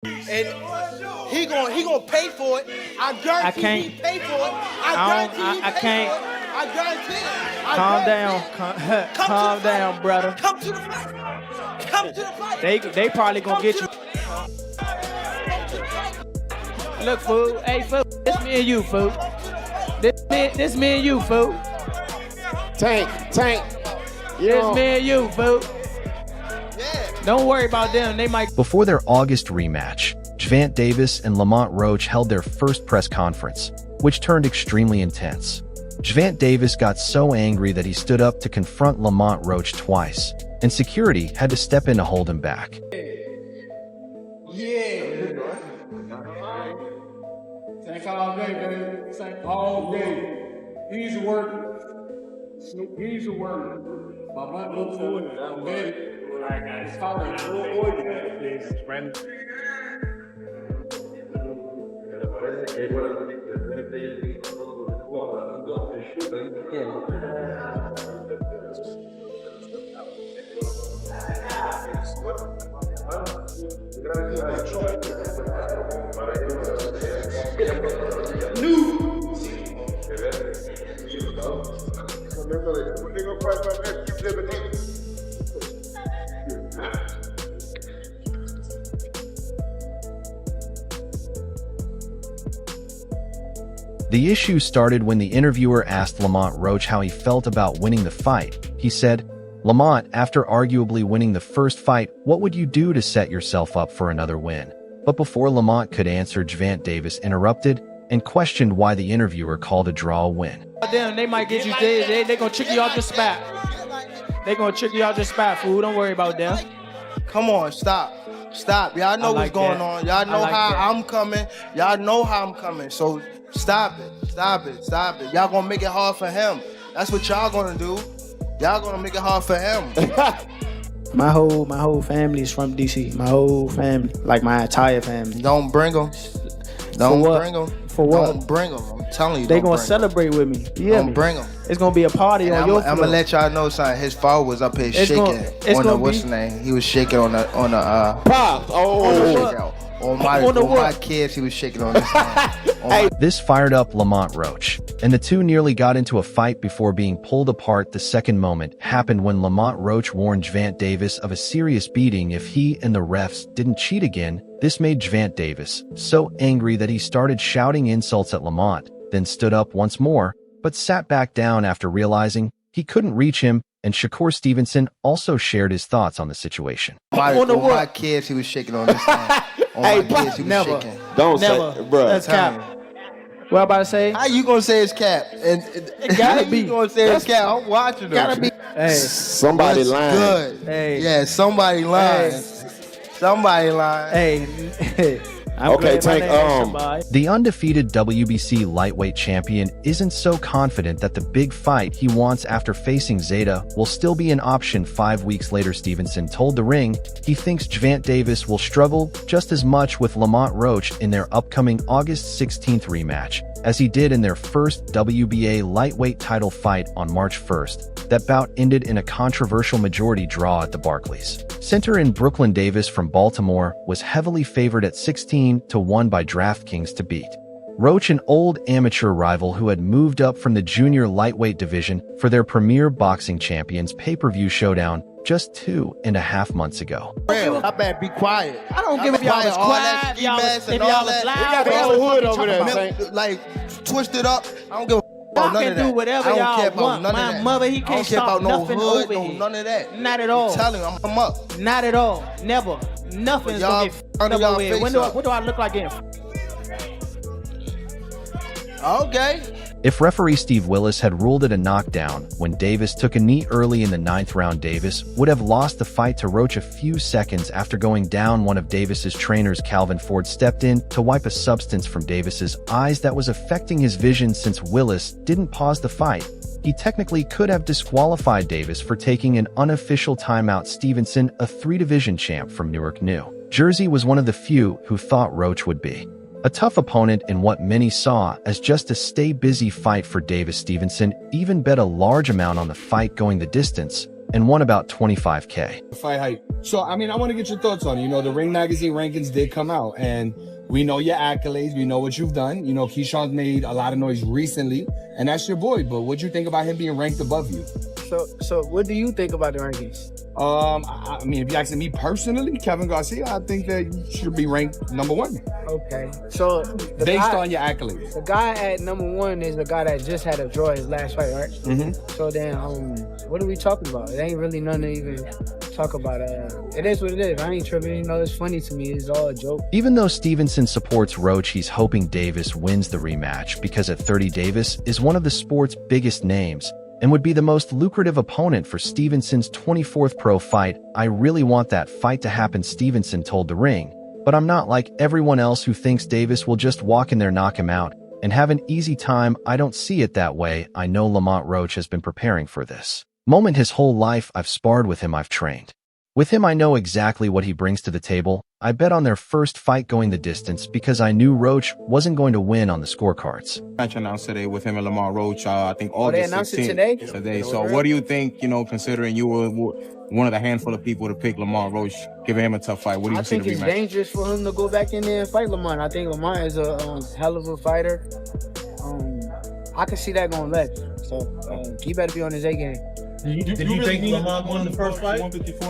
And he gonna pay for it. I guarantee he pay for it. I guarantee it. Calm down. Calm down, brother. Come to the fight. Come to the fight. They probably gonna get you. Look, fool. Hey, fool. This me and you, fool. This me and you, fool. Tank. This me and you, fool. Don't worry about them. They might. Before their August rematch, GervontaDavis and Lamont Roach held their first press conference, which turned extremely intense. GervontaDavis got so angry that he stood up to confront Lamont Roach twice, and security had to step in to hold him back. Tank all day, baby. Tank all day. He's working. He's working. My butt looks good. I'm ready. The issue started when the interviewer asked Lamont Roach how he felt about winning the fight. He said, "Lamont, after arguably winning the first fight, what would you do to set yourself up for another win?" But before Lamont could answer, GervontaDavis interrupted and questioned why the interviewer called a draw a win. Damn, they might get you. They gonna trick you out the spot. They gonna trick you out the spot, fool. Don't worry about them. Come on, stop. Y'all know what's going on. Y'all know how I'm coming. Y'all know how I'm coming. So stop it. Y'all gonna make it hard for him. That's what y'all gonna do. Y'all gonna make it hard for him. My whole family is from DC. My whole family, like my entire family. Don't bring them. Don't bring them. For what? Don't bring them. I'm telling you. They gonna celebrate with me. Don't bring them. It's gonna be a party on your floor. I'm gonna let y'all know, son. His father was up here shaking on the what's the name? He was shaking on the Pop. On my kids, he was shaking on this thing. This fired up Lamont Roach, and the two nearly got into a fight before being pulled apart. The second moment happened when Lamont Roach warned GervontaDavis of a serious beating if he and the refs didn't cheat again. This made GervontaDavis so angry that he started shouting insults at Lamont, then stood up once more, but sat back down after realizing he couldn't reach him. And Shakur Stevenson also shared his thoughts on the situation. On my kids, he was shaking on this thing. On my kids, he was shaking. Don't say, bro. That's cap. What I'm about to say? How you gonna say it's cap? And It gotta be. You gonna say it's cap? I'm watching them. Gotta be. Hey, somebody lying. Good. Hey. Yeah, somebody lying. Hey. Somebody lying. hey. Okay, Tank. The undefeated WBC lightweight champion isn't so confident that the big fight he wants after facing Zeta will still be an option 5 weeks later. Stevenson told The Ring he thinks GervontaDavis will struggle just as much with Lamont Roach in their upcoming August 16th rematch as he did in their first WBA lightweight title fight on March 1st. That bout ended in a controversial majority draw at the Barclays Center in Brooklyn. Davis from Baltimore was heavily favored at 16-1 by DraftKings to beat Roach, an old amateur rival who had moved up from the junior lightweight division for their premier boxing champions pay-per-view showdown just 2.5 months ago. I better be quiet. I don't give a y'all was quiet. If y'all was loud. We got the hood over there, Tank. Like twisted up. I don't give a Y'all none can of that. do whatever y'all want. My mother, he can't stop nothing over here. None of that. Not at all. I'm telling you, I'm up. Not at all. Never. Nothing is gonna get under up y'all over here. face What do I look like getting? Okay. If referee Steve Willis had ruled it a knockdown when Davis took a knee early in the 9th round, Davis would have lost the fight to Roach a few seconds after going down. One of Davis's trainers, Calvin Ford, stepped in to wipe a substance from Davis's eyes that was affecting his vision. Since Willis didn't pause the fight, he technically could have disqualified Davis for taking an unofficial timeout. Stevenson, a 3-division champ from Newark, New Jersey, was one of the few who thought Roach would be a tough opponent in what many saw as just a stay-busy fight for Davis. Stevenson even bet a large amount on the fight going the distance, and won about $25K. Fight hype. So, I mean, I want to get your thoughts on it. You know, the Ring Magazine rankings did come out, and we know your accolades. We know what you've done. You know, Keyshawn's made a lot of noise recently, and that's your boy. But what do you think about him being ranked above you? So what do you think about the rankings? I mean, if you're asking me personally, Kevin Garcia, I think that you should be ranked #1. Okay. So based on your accolades. The guy at #1 is the guy that just had to draw his last fight, right? Mm-hmm. So then, what are we talking about? It ain't really nothing to even talk about. It is what it is. I ain't tripping. You know, it's funny to me. It's all a joke. Even though Stevenson supports Roach, he's hoping Davis wins the rematch because at 30, Davis is one of the sport's biggest names and would be the most lucrative opponent for Stevenson's 24th pro fight. I really want that fight to happen, Stevenson told The Ring, but I'm not like everyone else who thinks Davis will just walk in there, knock him out, and have an easy time. I don't see it that way. I know Lamont Roach has been preparing for this moment his whole life. I've sparred with him, I've trained with him. I know exactly what he brings to the table. I bet on their first fight going the distance because I knew Roach wasn't going to win on the scorecards. Match announced today with him and Lamont Roach. I think August they announced 16th it today? So what do you think, you know, considering you were one of the handful of people to pick Lamont Roach, giving him a tough fight? What do you see the rematch? I think it's dangerous for him to go back in there and fight Lamont. I think Lamont is a hell of a fighter. I can see that going left. So he better be on his A game. Did you think Lamont won the first fight?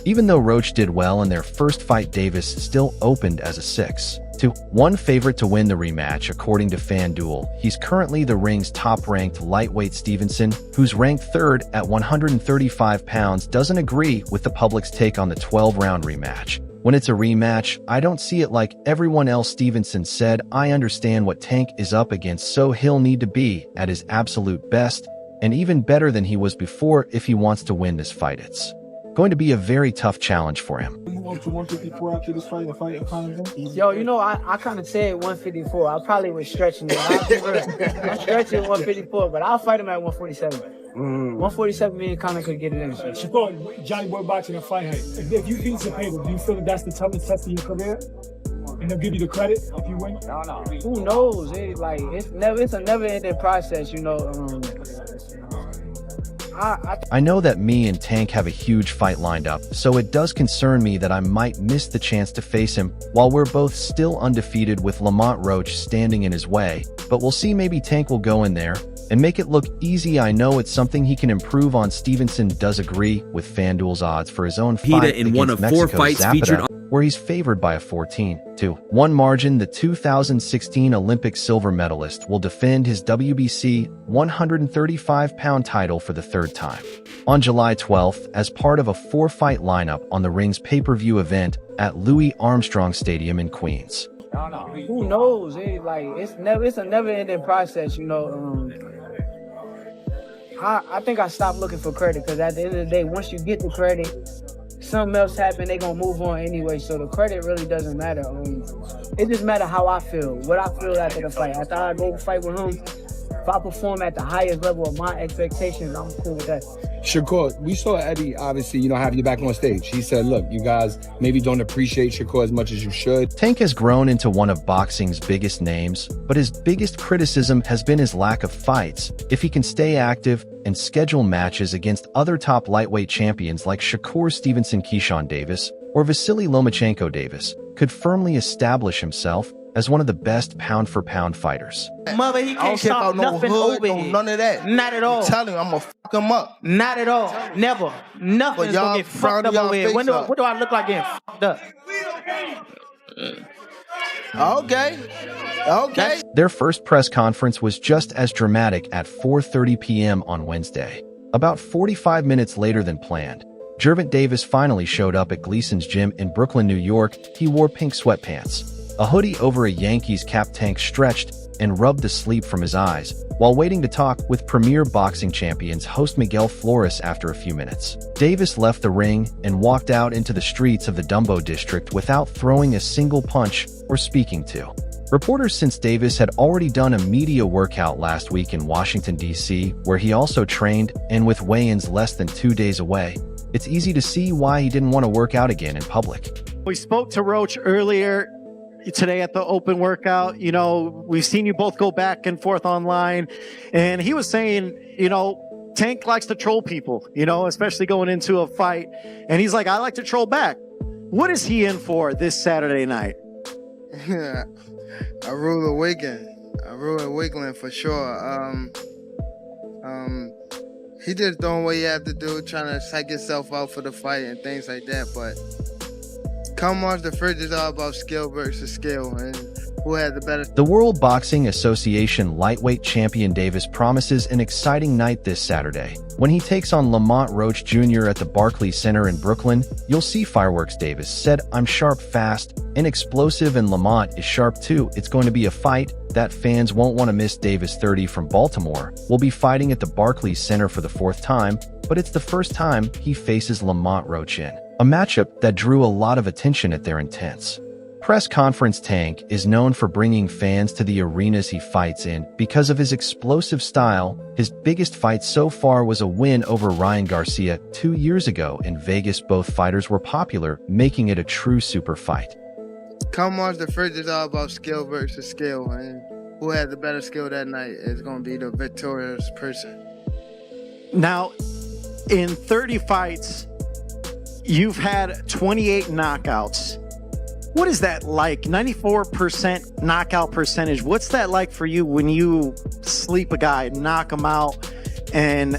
Even though Roach did well in their first fight, Davis still opened as a 6-1 favorite to win the rematch, according to FanDuel. He's currently the Ring's top-ranked lightweight. Stevenson, who's ranked 3rd at 135 pounds, doesn't agree with the public's take on the 12-round rematch. When it's a rematch, I don't see it like everyone else. Stevenson said, I understand what Tank is up against, so he'll need to be at his absolute best, and even better than he was before if he wants to win this fight. It's going to be a very tough challenge for him. Move on to 154 after this fight, Yo, you know, I kind of said 154. I probably was stretching it. I'm stretching 154, but I'll fight him at 147. 147, me and Conor could get it in. Shakur, Johnny Boy Boxing and fight height. If you beat Zepeda, do you feel that that's the toughest test of your career? And they'll give you the credit if you win? No. Who knows? It's a never-ending process, you know. I know that me and Tank have a huge fight lined up, so it does concern me that I might miss the chance to face him while we're both still undefeated with Lamont Roach standing in his way, but we'll see. Maybe Tank will go in there and make it look easy. I know it's something he can improve on. Stevenson does agree with FanDuel's odds for his own fight in one of Mexico, 4 fights Zapata, featured where he's favored by a 14-1 margin. The 2016 Olympic silver medalist will defend his WBC 135-pound title for the 3rd time on July 12th as part of a 4-fight lineup on the Ring's pay-per-view event at Louis Armstrong Stadium in Queens. Who knows? It's a never-ending process, you know. I think I stopped looking for credit because at the end of the day, once you get the credit, something else happen, they gonna move on anyway. So the credit really doesn't matter. It just matter how I feel, what I feel after the fight. After I go fight with him, if I perform at the highest level of my expectations, I'm cool with that. Shakur, we saw Eddie, obviously, you know, have you back on stage. He said, look, you guys maybe don't appreciate Shakur as much as you should. Tank has grown into one of boxing's biggest names, but his biggest criticism has been his lack of fights. If he can stay active and schedule matches against other top lightweight champions like Shakur Stevenson, Keyshawn Davis, or Vasily Lomachenko, Davis could firmly establish himself as one of the best pound-for-pound fighters. Mother, he I don't can't care stop about no nothing hood, over no here. none of that. Not at all. I'm telling you, I'm gonna fuck him up. Not at all. Never. Nothing's y'all gonna get fucked up y'all over here. face up. What do I look like getting fucked up? Okay. Their first press conference was just as dramatic at 4:30 p.m. on Wednesday. About 45 minutes later than planned, GervontaDavis finally showed up at Gleason's gym in Brooklyn, New York. He wore pink sweatpants, a hoodie over a Yankees cap. Tank stretched and rubbed the sleep from his eyes while waiting to talk with Premier Boxing Champions host Miguel Flores. After a few minutes, Davis left the ring and walked out into the streets of the Dumbo district without throwing a single punch or speaking to reporters. Since Davis had already done a media workout last week in Washington, D.C., where he also trained, and with weigh-ins less than 2 days away, it's easy to see why he didn't want to work out again in public. We spoke to Roach earlier today at the open workout. You know, we've seen you both go back and forth online, and he was saying, you know, Tank likes to troll people, especially going into a fight. And he's like, I like to troll back. What is he in for this Saturday night? I rule the weekend. I rule the weekend for sure. He just doing what he have to do, trying to psych himself out for the fight and things like that. But come on, the first is all about skill versus skill and who had the better. The World Boxing Association lightweight champion Davis promises an exciting night this Saturday. When he takes on Lamont Roach Jr. at the Barclays Center in Brooklyn, you'll see fireworks. Davis said, I'm sharp, fast, and explosive, and Lamont is sharp too. It's going to be a fight that fans won't want to miss. Davis, 30, from Baltimore, will be fighting at the Barclays Center for the 4th time, but it's the first time he faces Lamont Roach in a matchup that drew a lot of attention at their intense press conference. Tank is known for bringing fans to the arenas he fights in because of his explosive style. His biggest fight so far was a win over Ryan Garcia 2 years ago in Vegas. Both fighters were popular, making it a true super fight. Come on, the first is all about skill versus skill, and who had the better skill that night is going to be the victorious person. Now, in 30 fights, you've had 28 knockouts. What is that like? 94% knockout percentage. What's that like for you when you sleep a guy, knock him out? And,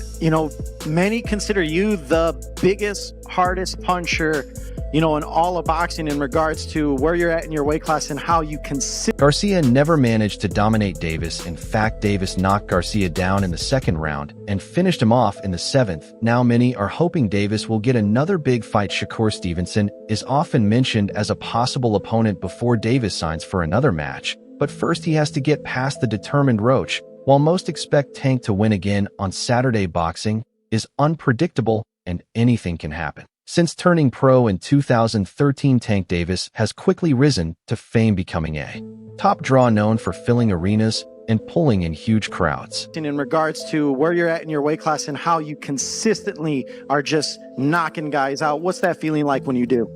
many consider you the biggest, hardest puncher, in all of boxing in regards to where you're at in your weight class and how you consider. Garcia never managed to dominate Davis. In fact, Davis knocked Garcia down in the 2nd round and finished him off in the 7th. Now many are hoping Davis will get another big fight. Shakur Stevenson is often mentioned as a possible opponent before Davis signs for another match. But first he has to get past the determined Roach. While most expect Tank to win again on Saturday, boxing is unpredictable and anything can happen. Since turning pro in 2013, Tank Davis has quickly risen to fame, becoming a top draw known for filling arenas and pulling in huge crowds. In regards to where you're at in your weight class and how you consistently are just knocking guys out, what's that feeling like when you do?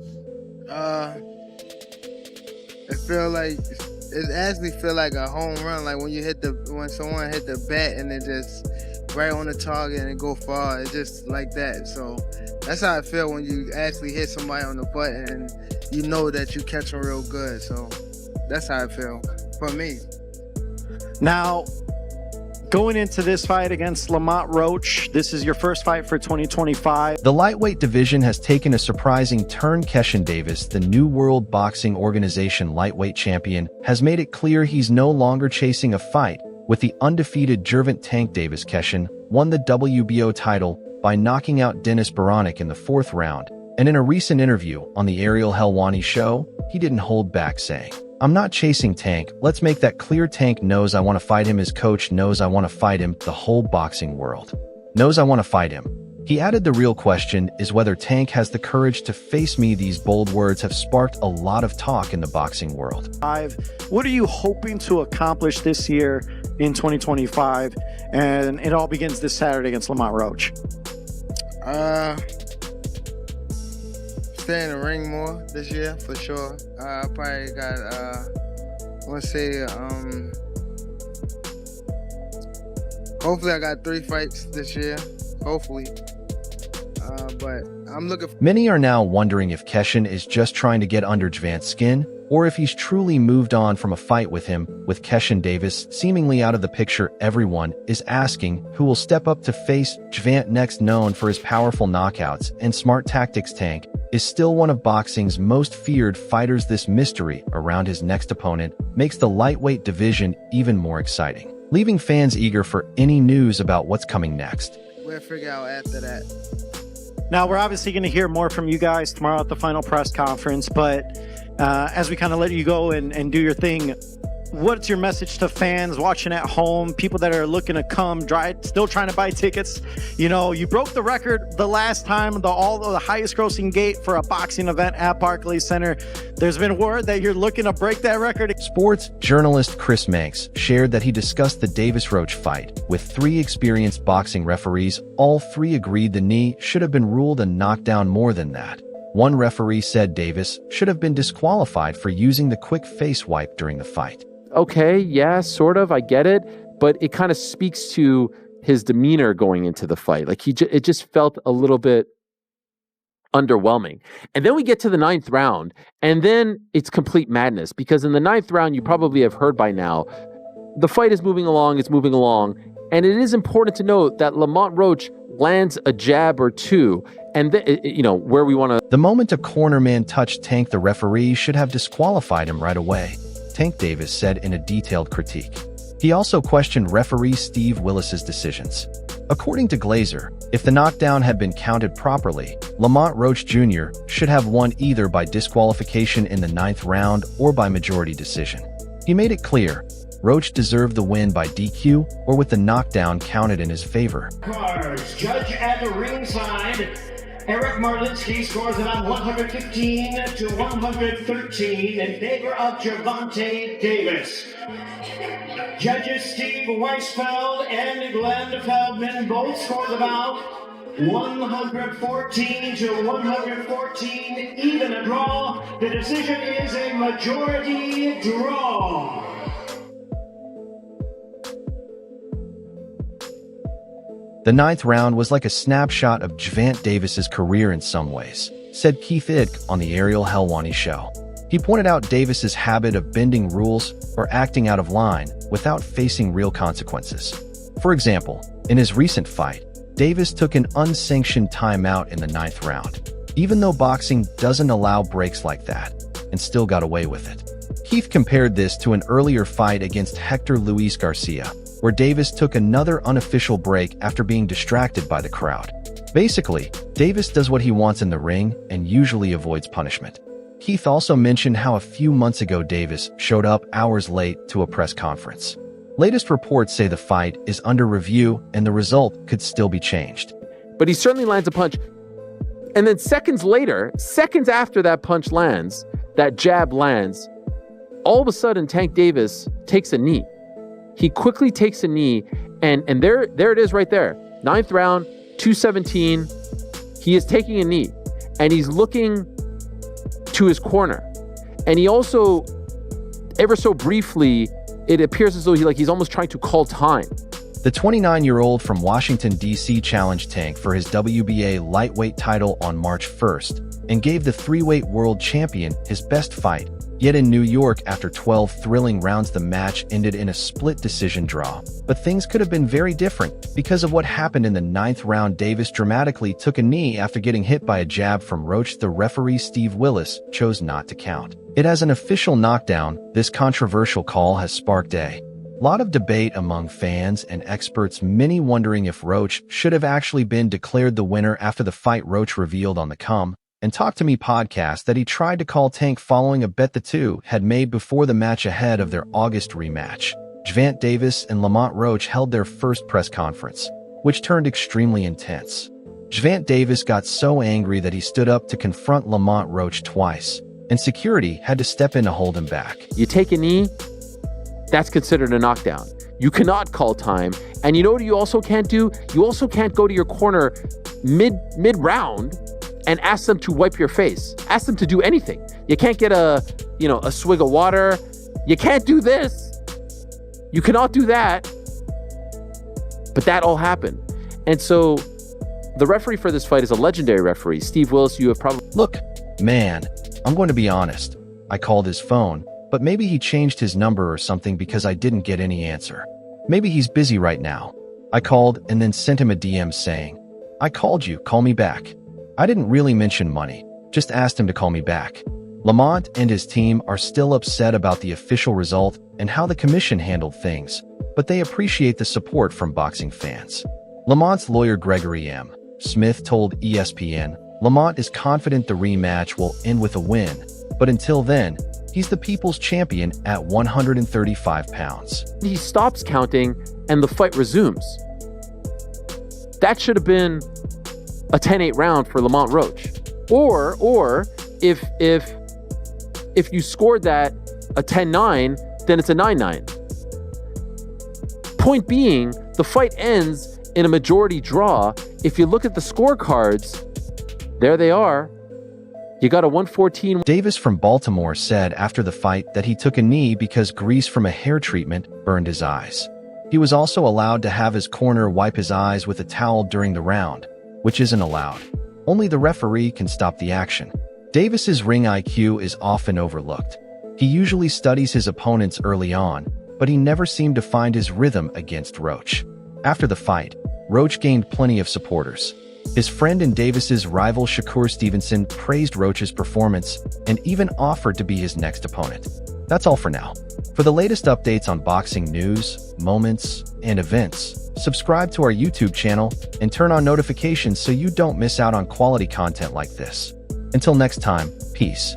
It actually feel like a home run, like when someone hit the bat and it just right on the target and it go far. It's just like that. So that's how I feel when you actually hit somebody on the butt and you know that you catch them real good. So that's how I feel for me. Now, going into this fight against Lamont Roach, this is your first fight for 2025. The lightweight division has taken a surprising turn. Keshin Davis, the new World Boxing Organization lightweight champion, has made it clear he's no longer chasing a fight with the undefeated Gervonta. Tank Davis. Keshin won the WBO title by knocking out Dennis Baranek in the 4th round, and in a recent interview on the Ariel Helwani show, he didn't hold back, saying, I'm not chasing Tank. Let's make that clear. Tank knows I want to fight him. His coach knows I want to fight him. The whole boxing world knows I want to fight him. He added, the real question is whether Tank has the courage to face me. These bold words have sparked a lot of talk in the boxing world. What are you hoping to accomplish this year in 2025? And it all begins this Saturday against Lamont Roach. Stay in the ring more this year for sure. I probably got hopefully I got 3 fights this year. Hopefully. But I'm looking for. Many are now wondering if Keshin is just trying to get under Gervonta's skin, or if he's truly moved on from a fight with him. With Keshin Davis seemingly out of the picture, everyone is asking who will step up to face Gervonta next. Known for his powerful knockouts and smart tactics, Tank is still one of boxing's most feared fighters. This mystery around his next opponent makes the lightweight division even more exciting, leaving fans eager for any news about what's coming next. We'll figure out after that. Now, we're obviously going to hear more from you guys tomorrow at the final press conference, but as we kind of let you go and do your thing, what's your message to fans watching at home, people that are looking to come, still trying to buy tickets? You broke the record the last time, the highest grossing gate for a boxing event at Barclays Center. There's been word that you're looking to break that record. Sports journalist Chris Manx shared that he discussed the Davis-Roach fight with 3 experienced boxing referees. All 3 agreed the knee should have been ruled a knockdown. More than that, one referee said Davis should have been disqualified for using the quick face wipe during the fight. Okay, yeah, sort of, I get it, but it kind of speaks to his demeanor going into the fight. Like it just felt a little bit underwhelming. And then we get to the 9th round, and then it's complete madness, because in the 9th round, you probably have heard by now, the fight is moving along, and it is important to note that Lamont Roach lands a jab or two, and where we want to... The moment a cornerman touched Tank, the referee should have disqualified him right away, Tank Davis said in a detailed critique. He also questioned referee Steve Willis's decisions. According to Glazer, if the knockdown had been counted properly, Lamont Roach Jr. should have won either by disqualification in the 9th round or by majority decision. He made it clear Roach deserved the win by DQ or with the knockdown counted in his favor. Cards. Judge at the ringside, Eric Marlinsky scores it on 115 to 113 in favor of GervontaDavis. Judges Steve Weisfeld and Glenn Feldman both scored about 114 to 114, even a draw. The decision is a majority draw. The 9th round was like a snapshot of GervontaDavis's career in some ways, said Keith Idk on the Ariel Helwani show. He pointed out Davis's habit of bending rules or acting out of line without facing real consequences. For example, in his recent fight, Davis took an unsanctioned timeout in the 9th round, even though boxing doesn't allow breaks like that, and still got away with it. Keith compared this to an earlier fight against Hector Luis Garcia, where Davis took another unofficial break after being distracted by the crowd. Basically, Davis does what he wants in the ring and usually avoids punishment. Keith also mentioned how a few months ago Davis showed up hours late to a press conference. Latest reports say the fight is under review and the result could still be changed. But he certainly lands a punch. And then seconds later, seconds after that punch lands, that jab lands, all of a sudden Tank Davis takes a knee. He quickly takes a knee, and there it is right there. 9th round, 217. He is taking a knee, and he's looking to his corner. And he also, ever so briefly, it appears as though he's almost trying to call time. The 29-year-old from Washington, D.C. challenged Tank for his WBA lightweight title on March 1st and gave the 3-weight world champion his best fight. Yet in New York, after 12 thrilling rounds, the match ended in a split decision draw. But things could have been very different because of what happened in the 9th round. Davis dramatically took a knee after getting hit by a jab from Roach. The referee Steve Willis chose not to count it as an official knockdown. This controversial call has sparked a lot of debate among fans and experts, many wondering if Roach should have actually been declared the winner. After the fight, Roach revealed on the Come and Talk to Me podcast that he tried to call Tank following a bet the two had made before the match ahead of their August rematch. GervontaDavis and Lamont Roach held their first press conference, which turned extremely intense. GervontaDavis got so angry that he stood up to confront Lamont Roach twice, and security had to step in to hold him back. You take a knee, that's considered a knockdown. You cannot call time. And you know what you also can't do? You also can't go to your corner mid-round and ask them to wipe your face. Ask them to do anything. You can't get a swig of water. You can't do this. You cannot do that. But that all happened. And so the referee for this fight is a legendary referee. Steve Willis, you have probably... Look, man, I'm going to be honest. I called his phone, but maybe he changed his number or something because I didn't get any answer. Maybe he's busy right now. I called and then sent him a DM saying, I called you, call me back. I didn't really mention money, just asked him to call me back. Lamont and his team are still upset about the official result and how the commission handled things, but they appreciate the support from boxing fans. Lamont's lawyer Gregory M. Smith told ESPN, Lamont is confident the rematch will end with a win, but until then, he's the people's champion at 135 pounds. He stops counting and the fight resumes. That should have been a 10-8 round for Lamont Roach. Or if you scored that a 10-9, then it's a 9-9. Point being, the fight ends in a majority draw. If you look at the scorecards, there they are. You got a 114. Davis from Baltimore said after the fight that he took a knee because grease from a hair treatment burned his eyes. He was also allowed to have his corner wipe his eyes with a towel during the round, which isn't allowed. Only the referee can stop the action. Davis's ring IQ is often overlooked. He usually studies his opponents early on, but he never seemed to find his rhythm against Roach. After the fight, Roach gained plenty of supporters. His friend and Davis's rival Shakur Stevenson praised Roach's performance and even offered to be his next opponent. That's all for now. For the latest updates on boxing news, moments, and events, subscribe to our YouTube channel and turn on notifications so you don't miss out on quality content like this. Until next time, peace.